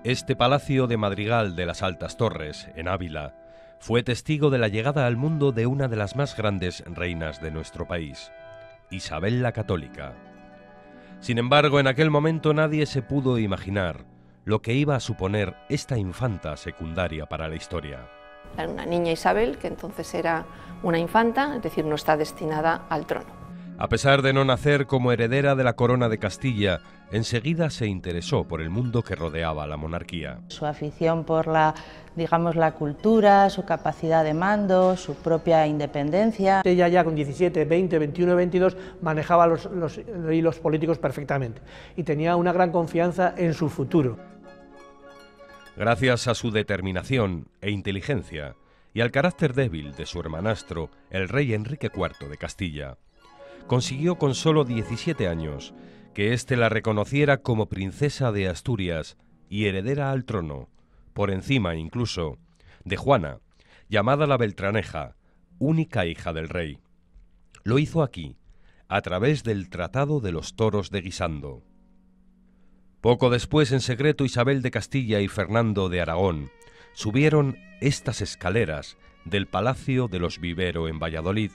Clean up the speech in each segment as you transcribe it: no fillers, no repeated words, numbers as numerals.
Este palacio de Madrigal de las Altas Torres, en Ávila, fue testigo de la llegada al mundo de una de las más grandes reinas de nuestro país, Isabel la Católica. Sin embargo, en aquel momento nadie se pudo imaginar lo que iba a suponer esta infanta secundaria para la historia. Era una niña Isabel, que entonces era una infanta, es decir, no está destinada al trono. A pesar de no nacer como heredera de la corona de Castilla, enseguida se interesó por el mundo que rodeaba a la monarquía. Su afición por la cultura, su capacidad de mando, su propia independencia. Ella ya con 17, 20, 21, 22 manejaba los hilos políticos perfectamente y tenía una gran confianza en su futuro. Gracias a su determinación e inteligencia y al carácter débil de su hermanastro, el rey Enrique IV de Castilla, consiguió con solo 17 años que éste la reconociera como princesa de Asturias y heredera al trono, por encima incluso de Juana, llamada la Beltraneja, única hija del rey. Lo hizo aquí, a través del Tratado de los Toros de Guisando. Poco después, en secreto, Isabel de Castilla y Fernando de Aragón subieron estas escaleras del Palacio de los Vivero en Valladolid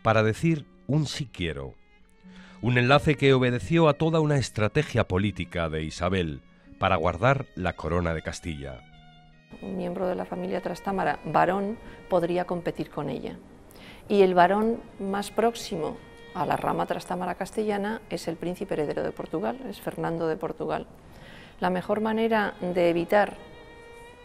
para decir un sí quiero, un enlace que obedeció a toda una estrategia política de Isabel para guardar la corona de Castilla. Un miembro de la familia Trastámara, varón, podría competir con ella. Y el varón más próximo a la rama Trastámara castellana es el príncipe heredero de Portugal, es Fernando de Portugal. La mejor manera de evitar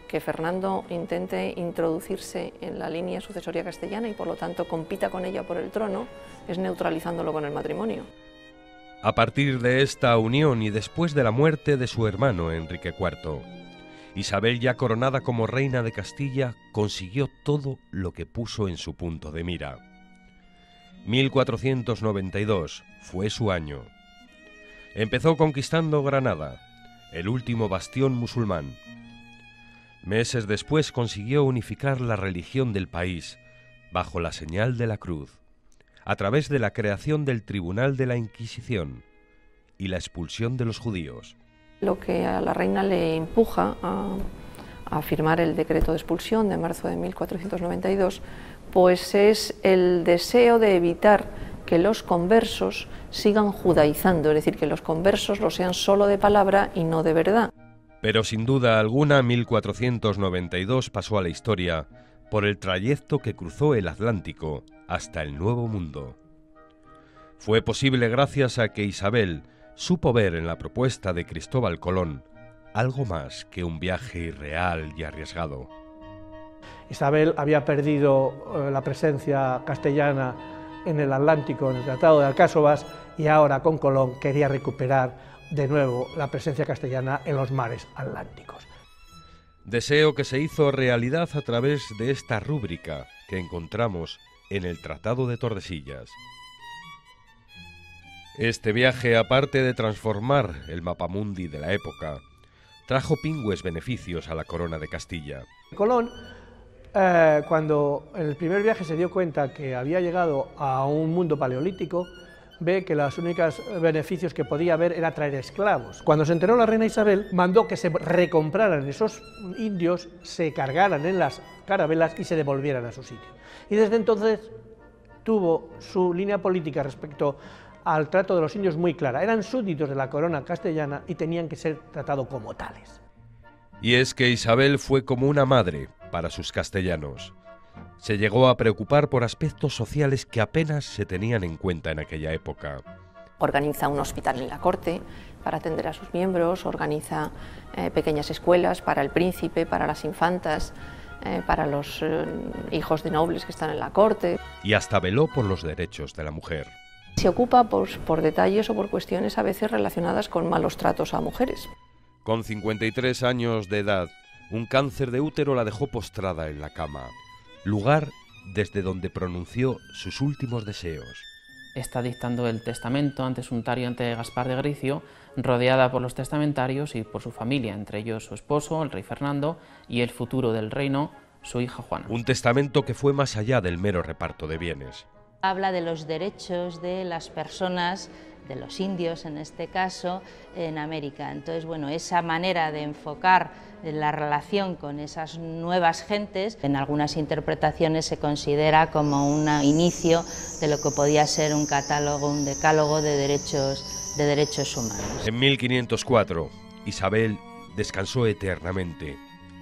que Fernando intente introducirse en la línea sucesoria castellana y por lo tanto compita con ella por el trono es neutralizándolo con el matrimonio. A partir de esta unión y después de la muerte de su hermano Enrique IV, Isabel, ya coronada como reina de Castilla, consiguió todo lo que puso en su punto de mira. 1492 fue su año. Empezó conquistando Granada, el último bastión musulmán. Meses después consiguió unificar la religión del país bajo la señal de la cruz, a través de la creación del Tribunal de la Inquisición y la expulsión de los judíos. Lo que a la reina le empuja a firmar el decreto de expulsión de marzo de 1492, pues es el deseo de evitar que los conversos sigan judaizando, es decir, que los conversos lo sean solo de palabra y no de verdad. Pero sin duda alguna, 1492 pasó a la historia por el trayecto que cruzó el Atlántico hasta el Nuevo Mundo. Fue posible gracias a que Isabel supo ver en la propuesta de Cristóbal Colón algo más que un viaje irreal y arriesgado. Isabel había perdido la presencia castellana en el Atlántico, en el Tratado de Alcáçovas, y ahora con Colón quería recuperar de nuevo la presencia castellana en los mares atlánticos. Deseo que se hizo realidad a través de esta rúbrica que encontramos en el Tratado de Tordesillas. Este viaje, aparte de transformar el mapamundi de la época, trajo pingües beneficios a la corona de Castilla. Colón, cuando en el primer viaje se dio cuenta que había llegado a un mundo paleolítico, ve que los únicos beneficios que podía haber era traer esclavos. Cuando se enteró la reina Isabel, mandó que se recompraran esos indios, se cargaran en las carabelas y se devolvieran a su sitio. Y desde entonces tuvo su línea política respecto al trato de los indios muy clara. Eran súbditos de la corona castellana y tenían que ser tratados como tales. Y es que Isabel fue como una madre para sus castellanos. Se llegó a preocupar por aspectos sociales que apenas se tenían en cuenta en aquella época. Organiza un hospital en la corte para atender a sus miembros, organiza pequeñas escuelas para el príncipe, para las infantas, para los hijos de nobles que están en la corte. Y hasta veló por los derechos de la mujer. Se ocupa por detalles o por cuestiones a veces relacionadas con malos tratos a mujeres. Con 53 años de edad, un cáncer de útero la dejó postrada en la cama, lugar desde donde pronunció sus últimos deseos. Está dictando el testamento ante su notario, ante Gaspar de Gricio, rodeada por los testamentarios y por su familia, entre ellos su esposo, el rey Fernando, y el futuro del reino, su hija Juana. Un testamento que fue más allá del mero reparto de bienes. Habla de los derechos de las personas, de los indios en este caso, en América. Entonces, bueno, esa manera de enfocar la relación con esas nuevas gentes, en algunas interpretaciones se considera como un inicio de lo que podía ser un catálogo, un decálogo de derechos humanos. En 1504, Isabel descansó eternamente,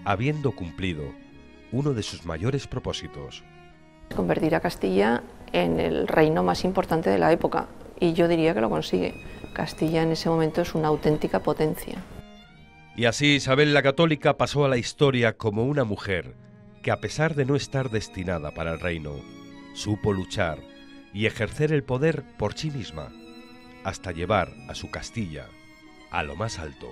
habiendo cumplido uno de sus mayores propósitos: convertir a Castilla en el reino más importante de la época, y yo diría que lo consigue. Castilla en ese momento es una auténtica potencia. Y así Isabel la Católica pasó a la historia como una mujer que, a pesar de no estar destinada para el reino, supo luchar y ejercer el poder por sí misma, hasta llevar a su Castilla a lo más alto.